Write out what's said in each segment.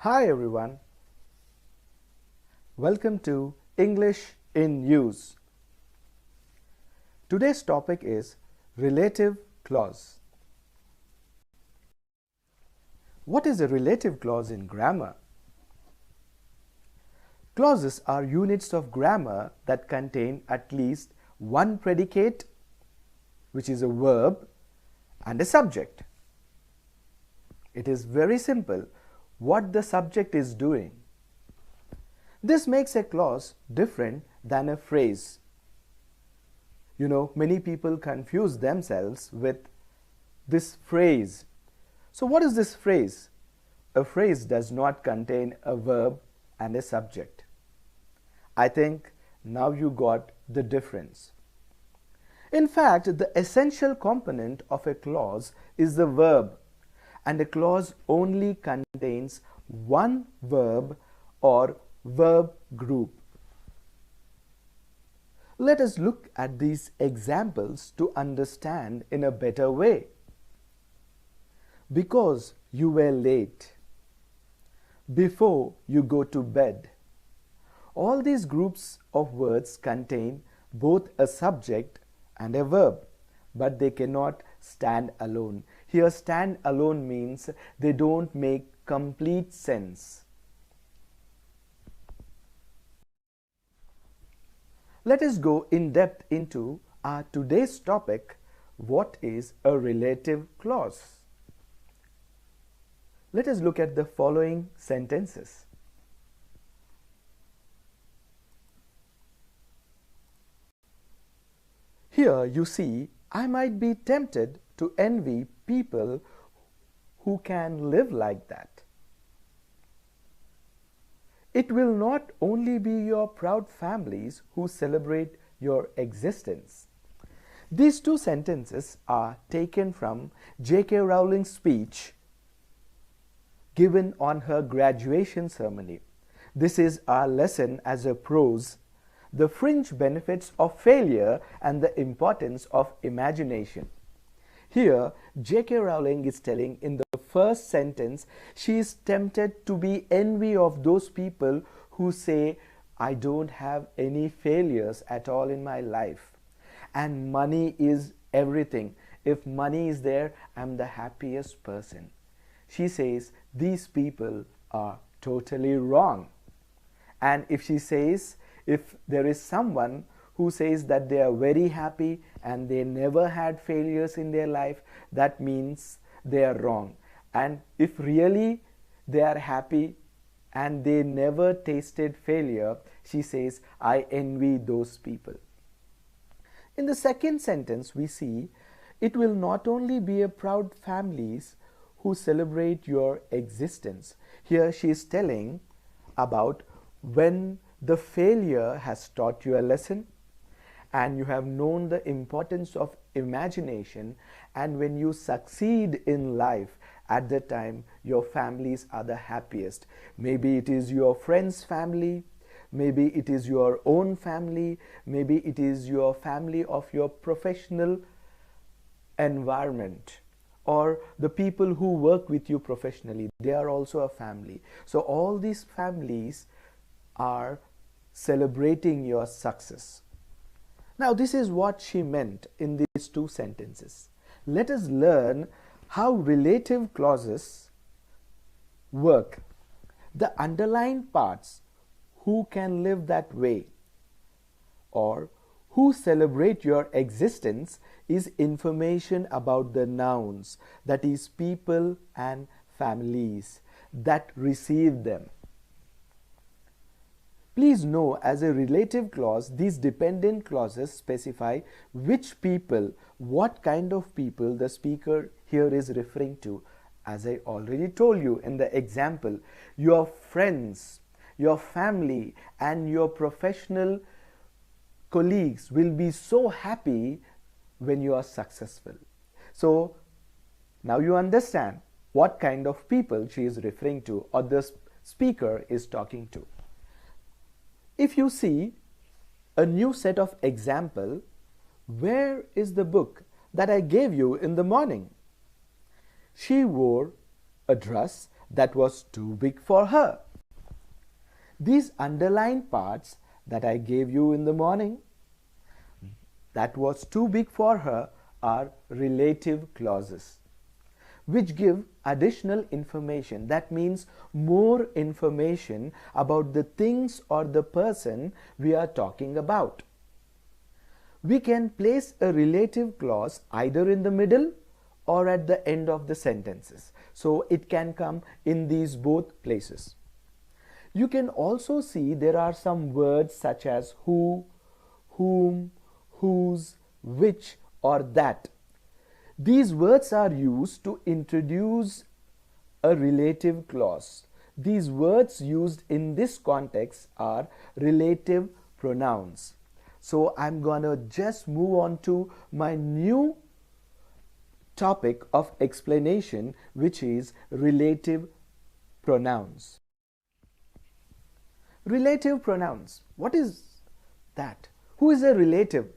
Hi everyone, welcome to English in Use. Today's topic is relative clause. What is a relative clause in grammar? Clauses are units of grammar that contain at least one predicate, which is a verb, and a subject. It is very simple what the subject is doing. This makes a clause different than a phrase. Many people confuse themselves with this phrase. So what is this phrase? A phrase does not contain a verb and a subject. I think now you got the difference. In fact, the essential component of a clause is the verb, and a clause only contains one verb or verb group. Let us look at these examples to understand in a better way. Because you were late. Before you go to bed. All these groups of words contain both a subject and a verb, but they cannot stand alone. Here, stand alone means they don't make complete sense. Let us go in depth into our today's topic, what is a relative clause? Let us look at the following sentences. Here you see, I might be tempted to envy people who can live like that. It will not only be your proud families who celebrate your existence. These two sentences are taken from J.K. Rowling's speech given on her graduation ceremony. This is our lesson as a prose, the fringe benefits of failure and the importance of imagination. Here, J.K. Rowling is telling in the first sentence, she is tempted to be envy of those people who say, I don't have any failures at all in my life. And money is everything. If money is there, I'm the happiest person. She says, these people are totally wrong. And if she says, if there is someone who says that they are very happy and they never had failures in their life, that means they are wrong. And if really they are happy and they never tasted failure, she says, I envy those people. In the second sentence, we see, it will not only be a proud families who celebrate your existence. Here she is telling about when the failure has taught you a lesson, and you have known the importance of imagination, and when you succeed in life, at the time your families are the happiest. Maybe it is your friend's family, maybe it is your own family, maybe it is your family of your professional environment, or the people who work with you professionally, they are also a family. So all these families are celebrating your success. Now, this is what she meant in these two sentences. Let us learn how relative clauses work. The underlined parts, who can live that way, or who celebrate your existence, is information about the nouns, that is people and families that receive them. Please know, as a relative clause, these dependent clauses specify which people, what kind of people the speaker here is referring to. As I already told you in the example, your friends, your family, and your professional colleagues will be so happy when you are successful. So now you understand what kind of people she is referring to, or the speaker is talking to. If you see a new set of example, where is the book that I gave you in the morning? She wore a dress That was too big for her. These underlined parts that I gave you in the morning, that was too big for her, are relative clauses, which give additional information. That means more information about the things or the person we are talking about. We can place a relative clause either in the middle or at the end of the sentences. So it can come in these both places. You can also see there are some words such as who, whom, whose, which, or that. These words are used to introduce a relative clause. These words used in this context are relative pronouns. So I'm gonna just move on to my new topic of explanation, which is relative pronouns. Relative pronouns. What is that? Who is a relative?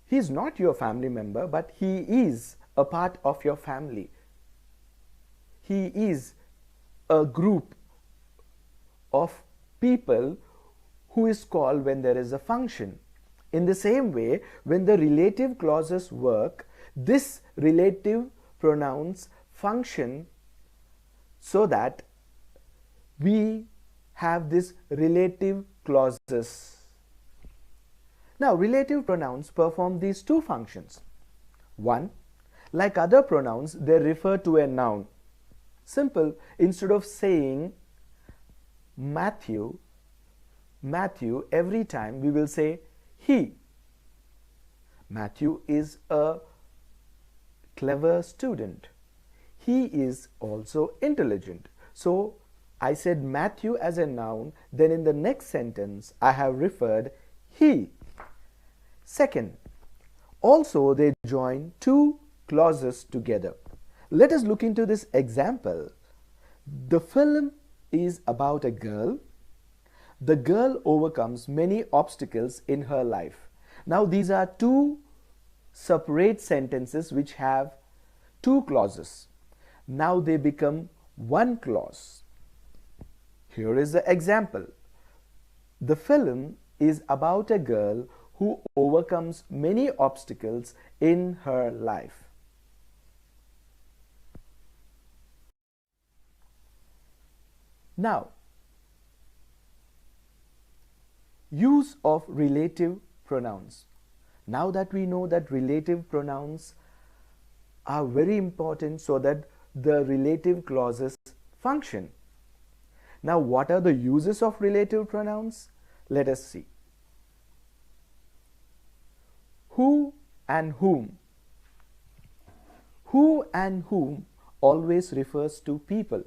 He is not your family member, but he is a part of your family. He is a group of people who is called when there is a function. In the same way, when the relative clauses work, this relative pronouns function so that we have this relative clauses. Now, relative pronouns perform these two functions. One, like other pronouns, they refer to a noun. Simple, instead of saying Matthew, every time we will say he. Matthew is a clever student. He is also intelligent. So, I said Matthew as a noun, then in the next sentence I have referred he. Second, also they join two clauses together. Let us look into this example. The film is about a girl. The girl overcomes many obstacles in her life. Now these are two separate sentences which have two clauses. Now they become one clause. Here is the example. The film is about a girl who overcomes many obstacles in her life. Now, use of relative pronouns. Now that we know that relative pronouns are very important so that the relative clauses function. Now, what are the uses of relative pronouns? Let us see. Who and whom. Who and whom always refers to people.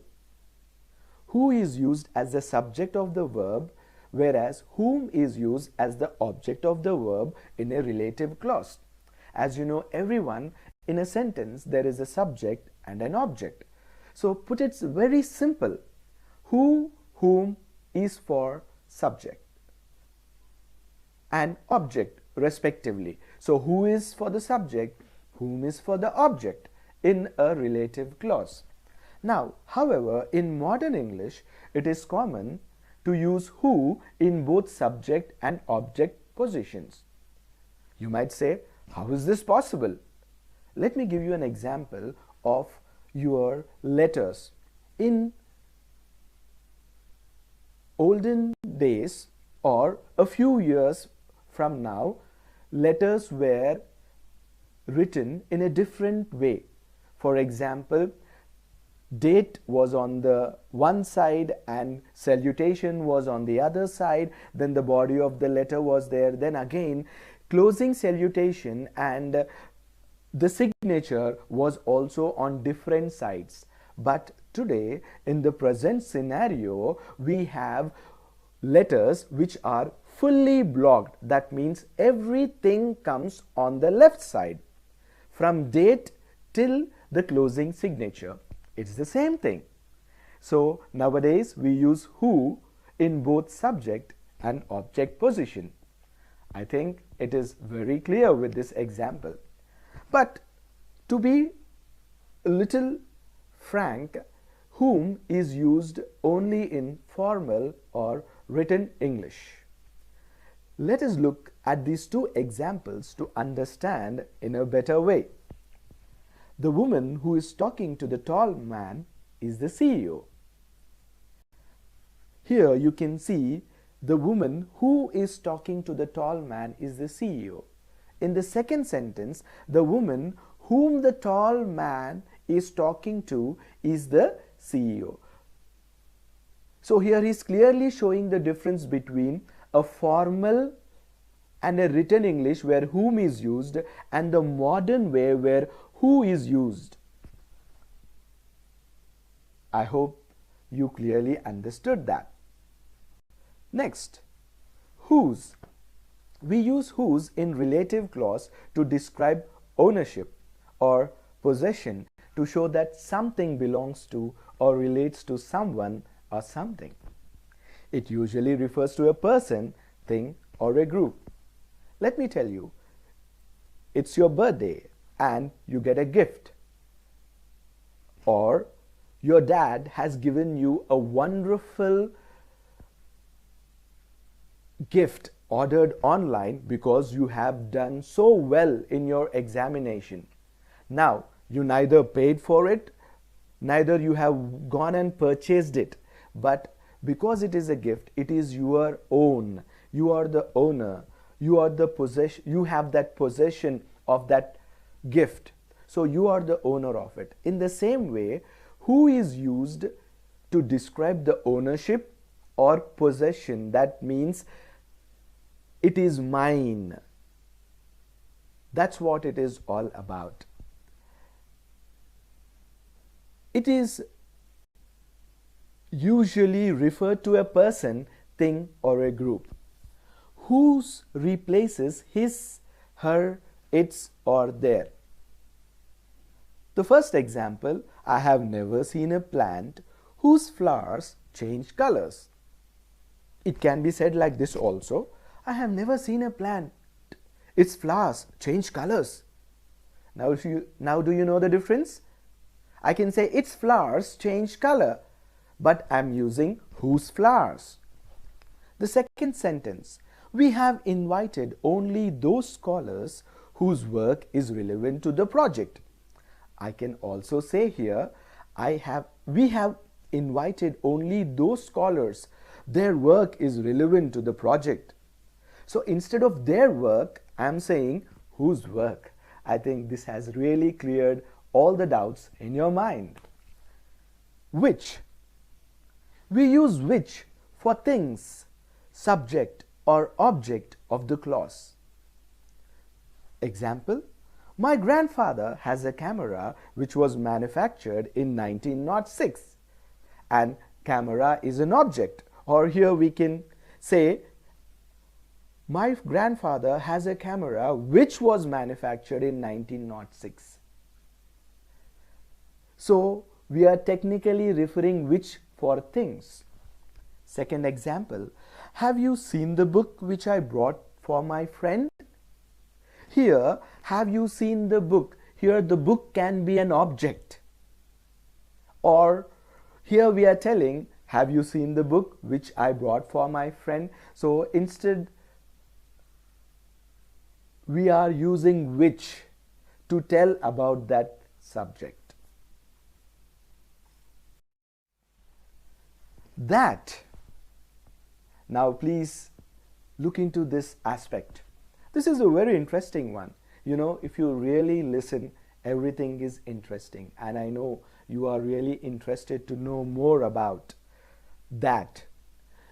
Who is used as the subject of the verb, whereas whom is used as the object of the verb in a relative clause. As you know, everyone in a sentence there is a subject and an object. So put it very simple. Who, whom is for subject and object respectively. So who is for the subject, whom is for the object in a relative clause. Now, however, in modern English, it is common to use who in both subject and object positions. You might say, how is this possible? Let me give you an example of your letters. In olden days or a few years from now, letters were written in a different way. For example, date was on the one side and salutation was on the other side, then the body of the letter was there, then again closing salutation and the signature was also on different sides. But today, in the present scenario, we have letters which are fully blocked. That means everything comes on the left side from date till the closing signature. It's the same thing. So nowadays we use who in both subject and object position. I think it is very clear with this example. But to be a little frank, whom is used only in formal or written English. Let us look at these two examples to understand in a better way. The woman who is talking to the tall man is the CEO. Here you can see the woman who is talking to the tall man is the CEO. In the second sentence, the woman whom the tall man is talking to is the CEO. So here he is clearly showing the difference between a formal and a written English where whom is used and the modern way where who is used. I hope you clearly understood that. Next, whose. We use whose in relative clause to describe ownership or possession to show that something belongs to or relates to someone or something. It usually refers to a person, thing, or a group. Let me tell you, it's your birthday and you get a gift. Or your dad has given you a wonderful gift ordered online because you have done so well in your examination. Now, you neither paid for it, neither you have gone and purchased it, but because it is a gift, it is your own. You are the owner. You are the possession. You have that possession of that gift. So you are the owner of it. In the same way, who is used to describe the ownership or possession. That means it is mine. That's what it is all about. It is usually referred to a person, thing, or a group. Whose replaces his, her, its, or their. The first example, I have never seen a plant whose flowers change colors. It can be said like this also, I have never seen a plant, its flowers change colors. Now do you know the difference? I can say its flowers change color, but I am using whose flowers. The second sentence, we have invited only those scholars whose work is relevant to the project. I can also say here, we have invited only those scholars, their work is relevant to the project. So instead of their work, I am saying whose work. I think this has really cleared all the doubts in your mind. Which. We use which for things, subject or object of the clause. Example, my grandfather has a camera which was manufactured in 1906, and camera is an object. Or here we can say, my grandfather has a camera which was manufactured in 1906. So we are technically referring which for things. Second example, have you seen the book which I brought for my friend? Here, have you seen the book? Here the book can be an object. Or here we are telling, have you seen the book which I brought for my friend? So instead, we are using which to tell about that subject. That. Now please look into this aspect. This is a very interesting one. You know, if you really listen, everything is interesting. And I know you are really interested to know more about that.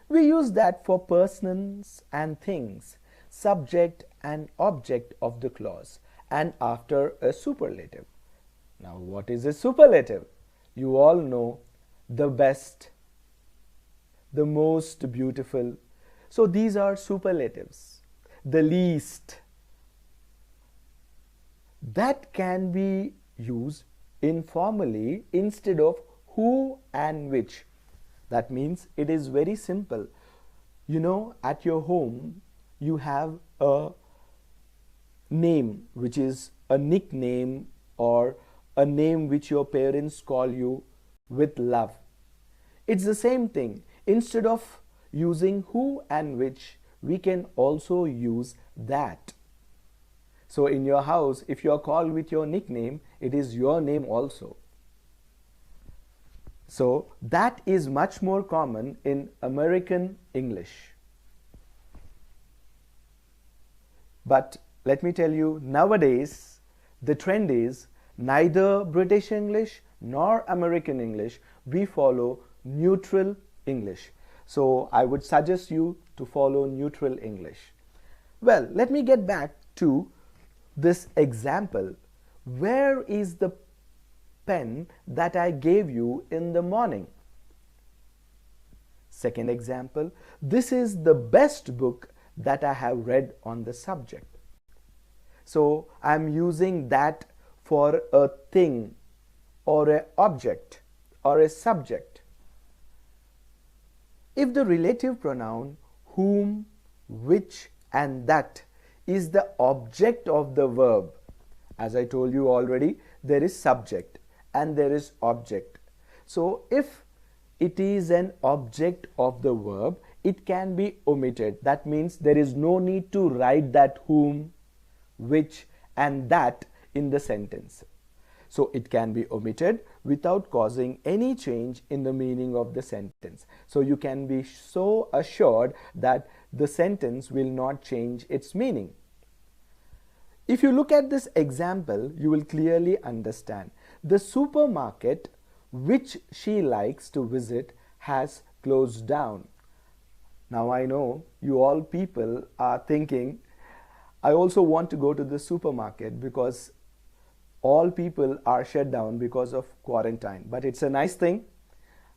We use that for persons and things, subject and object of the clause, and after a superlative. Now, what is a superlative? You all know the best, the most beautiful. So these are superlatives. The least. That can be used informally instead of who and which. That means it is very simple. You know, at your home, you have a name which is a nickname or a name which your parents call you with love. It's the same thing. Instead of using who and which, we can also use that. So in your house, if you are called with your nickname, it is your name also. So that is much more common in American English. But let me tell you, nowadays the trend is neither British English nor American English. We follow neutral English. So I would suggest you to follow neutral English. Well, let me get back to this example. Where is the pen that I gave you in the morning? Second example, this is the best book that I have read on the subject. So I am using that for a thing or an object or a subject. If the relative pronoun whom, which and that is the object of the verb, as I told you already, there is subject and there is object. So if it is an object of the verb, it can be omitted. That means there is no need to write that whom, which and that in the sentence. So it can be omitted without causing any change in the meaning of the sentence. So you can be so assured that the sentence will not change its meaning. If you look at this example, you will clearly understand. The supermarket which she likes to visit has closed down. Now I know you all people are thinking, I also want to go to the supermarket because all people are shut down because of quarantine. But it's a nice thing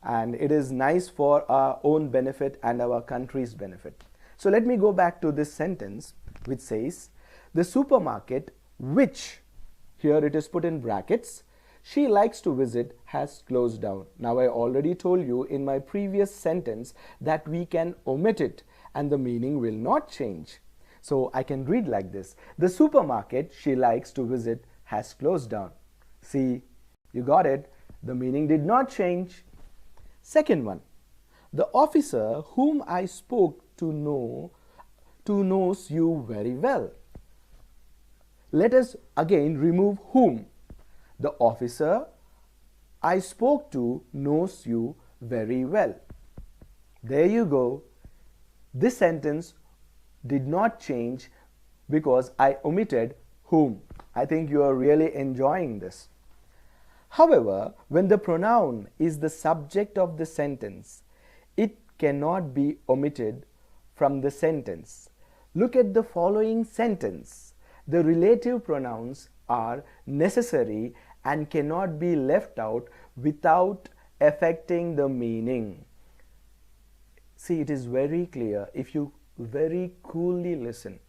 and it is nice for our own benefit and our country's benefit. So let me go back to this sentence which says, the supermarket which, here it is put in brackets, she likes to visit has closed down. Now I already told you in my previous sentence that we can omit it and the meaning will not change. So I can read like this. The supermarket she likes to visit has closed down. See, you got it. The meaning did not change. Second one. The officer whom I spoke to knows you very well. Let us again remove whom. The officer I spoke to knows you very well. There you go. This sentence did not change because I omitted whom. I think you are really enjoying this. However, when the pronoun is the subject of the sentence, it cannot be omitted from the sentence. Look at the following sentence. The relative pronouns are necessary and cannot be left out without affecting the meaning. See, it is very clear if you very coolly listen.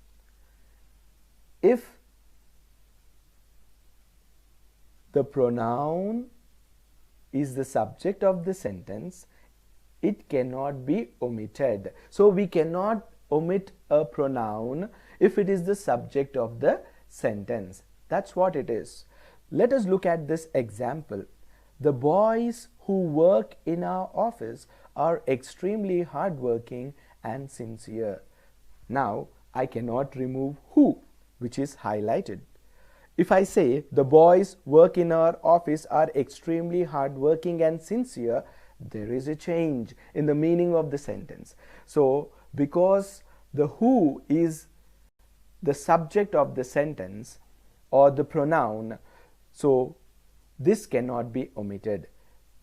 If the pronoun is the subject of the sentence, it cannot be omitted. So we cannot omit a pronoun if it is the subject of the sentence. That's what it is. Let us look at this example. The boys who work in our office are extremely hardworking and sincere. Now I cannot remove who, which is highlighted. If I say the boys work in our office are extremely hardworking and sincere, there is a change in the meaning of the sentence. So because the who is the subject of the sentence or the pronoun, so this cannot be omitted.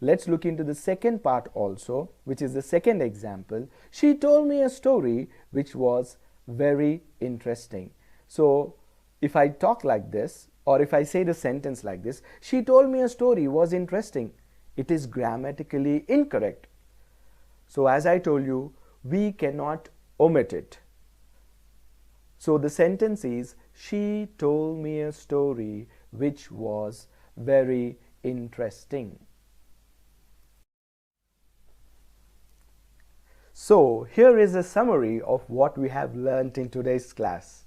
Let's look into the second part also, which is the second example. She told me a story which was very interesting. So if I talk like this, or if I say the sentence like this, she told me a story was interesting, it is grammatically incorrect. So as I told you, we cannot omit it. So the sentence is, she told me a story which was very interesting. So here is a summary of what we have learnt in today's class.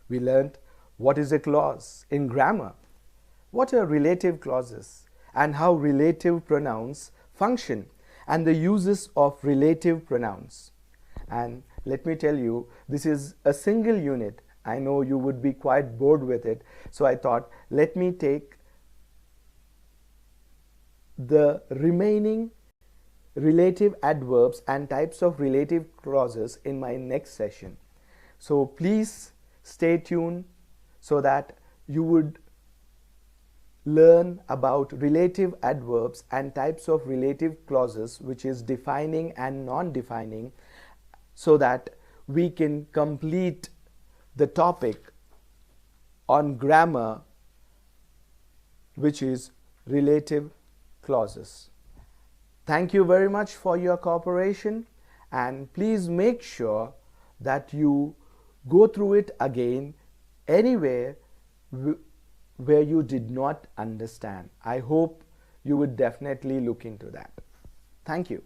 We learnt what is a clause in grammar, what are relative clauses, and how relative pronouns function and the uses of relative pronouns. And let me tell you, this is a single unit. I know you would be quite bored with it, so I thought let me take the remaining relative adverbs and types of relative clauses in my next session. So please stay tuned so that you would learn about relative adverbs and types of relative clauses, which is defining and non-defining, so that we can complete the topic on grammar, which is relative clauses. Thank you very much for your cooperation, and please make sure that you go through it again anywhere where you did not understand. I hope you would definitely look into that. Thank you.